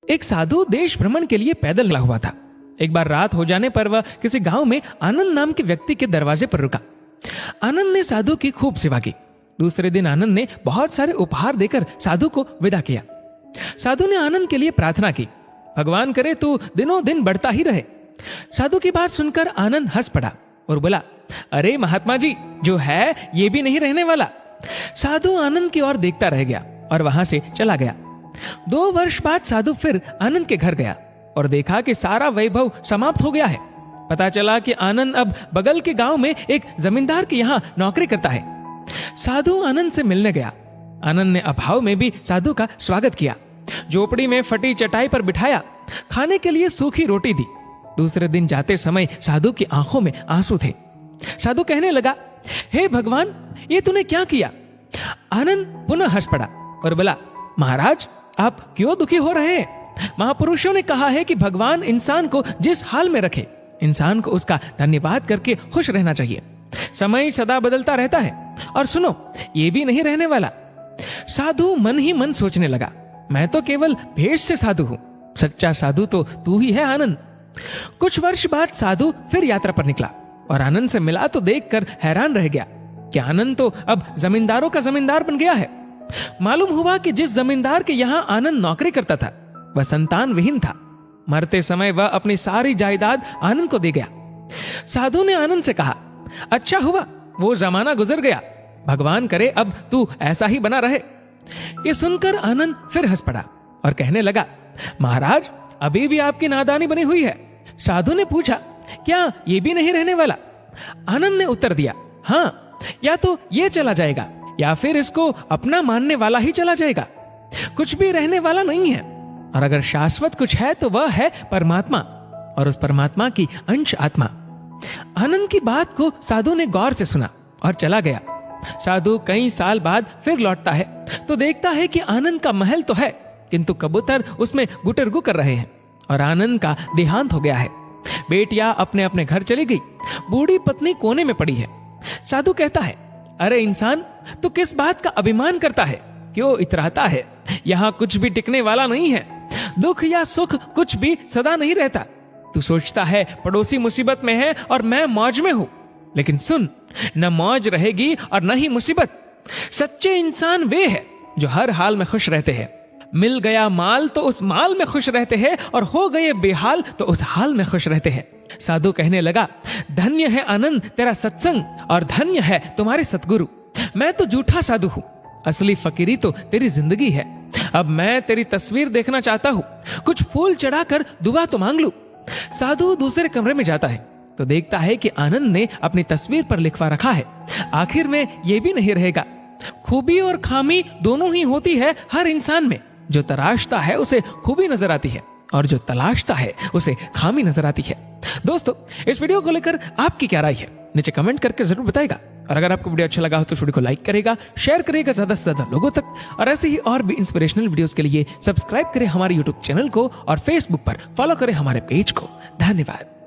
एक साधु देश भ्रमण के लिए पैदल निकला हुआ था। एक बार रात हो जाने पर वह किसी गांव में आनंद नाम के व्यक्ति के दरवाजे पर रुका। आनंद ने साधु की खूब सेवा की। दूसरे दिन आनंद ने बहुत सारे उपहार देकर साधु को विदा किया। साधु ने आनंद के लिए प्रार्थना की, भगवान करे तू दिनों दिन बढ़ता ही रहे। साधु की बात सुनकर आनंद हंस पड़ा और बोला, अरे महात्मा जी, जो है ये भी नहीं रहने वाला। साधु आनंद की ओर देखता रह गया और वहां से चला गया। 2 वर्ष बाद साधु फिर आनंद के घर गया और देखा कि सारा वैभव समाप्त हो गया है। पता चला कि आनंद अब बगल के गांव में एक जमींदार के यहाँ नौकरी करता है। साधु आनंद से मिलने गया। आनंद ने अभाव में भी साधु का स्वागत किया, झोपड़ी में फटी चटाई पर बिठाया, खाने के लिए सूखी रोटी दी। दूसरे दिन जाते समय साधु की आंखों में आंसू थे। साधु कहने लगा, हे भगवान, ये तूने क्या किया? आनंद पुनः हंस पड़ा और बोला, महाराज, आप क्यों दुखी हो रहे हैं? महापुरुषों ने कहा है कि भगवान इंसान को जिस हाल में रखे, इंसान को उसका धन्यवाद करके खुश रहना चाहिए। समय सदा बदलता रहता है और सुनो, ये भी नहीं रहने वाला। साधु मन ही मन सोचने लगा, मैं तो केवल भेष से साधु हूं, सच्चा साधु तो तू ही है आनंद। कुछ वर्ष बाद साधु फिर यात्रा पर निकला और आनंद से मिला तो देखकर हैरान रह गया कि आनंद तो अब जमींदारों का जमींदार बन गया है। मालूम हुआ कि जिस जमींदार के यहाँ आनंद नौकरी करता था वह संतान विहीन था। मरते समय वह अपनी सारी जायदाद आनंद को दे गया। साधु ने आनंद से कहा, अच्छा हुआ वो जमाना गुजर गया, भगवान करे अब तू ऐसा ही बना रहे। ये सुनकर आनंद फिर हंस पड़ा और कहने लगा, महाराज, अभी भी आपकी नादानी बनी हुई है। साधु ने पूछा, क्या ये भी नहीं रहने वाला? आनंद ने उत्तर दिया, हाँ, या तो ये चला जाएगा या फिर इसको अपना मानने वाला ही चला जाएगा। कुछ भी रहने वाला नहीं है, और अगर शाश्वत कुछ है तो वह है परमात्मा, और उस परमात्मा की अंश आत्मा। आनंद की बात को साधु ने गौर से सुना और चला गया। साधु कई साल बाद फिर लौटता है तो देखता है कि आनंद का महल तो है, किंतु कबूतर उसमें गुटरगु कर रहे हैं और आनंद का देहांत हो गया है। बेटियां अपने अपने घर चली गई, बूढ़ी पत्नी कोने में पड़ी है। साधु कहता है, अरे इंसान, तू किस बात का अभिमान करता है? क्यों इतराता है? यहाँ कुछ भी टिकने वाला नहीं है। दुख या सुख कुछ भी सदा नहीं रहता। तू सोचता है पड़ोसी मुसीबत में है और मैं मौज में हूं, लेकिन सुन, न मौज रहेगी और न ही मुसीबत। सच्चे इंसान वे हैं जो हर हाल में खुश रहते हैं। मिल गया माल तो उस माल में खुश रहते हैं, और हो गए बेहाल तो उस हाल में खुश रहते हैं। साधु कहने लगा, धन्य है आनंद तेरा सत्संग, और धन्य है तुम्हारे सतगुरु। मैं तो झूठा साधु हूं, असली फकीरी तो तेरी जिंदगी है। अब मैं तेरी तस्वीर देखना चाहता हूं, कुछ फूल चढ़ाकर दुआ तो मांग लूं। साधु दूसरे कमरे में जाता है तो देखता है कि आनंद ने अपनी तस्वीर पर लिखवा रखा है, आखिर में यह भी नहीं रहेगा। खूबी और खामी दोनों ही होती है हर इंसान में। जो तराशता है उसे खूबी नजर आती है, और जो तलाशता है उसे खामी नजर आती है। दोस्तों, इस वीडियो को लेकर आपकी क्या राय है, नीचे कमेंट करके जरूर बताएगा। और अगर आपको वीडियो अच्छा लगा हो तो वीडियो को लाइक करेगा, शेयर करेगा ज्यादा से ज्यादा लोगों तक, और ऐसे ही और भी इंस्पिरेशनल वीडियोस के लिए सब्सक्राइब करें हमारे यूट्यूब चैनल को और फेसबुक पर फॉलो करें हमारे पेज को। धन्यवाद।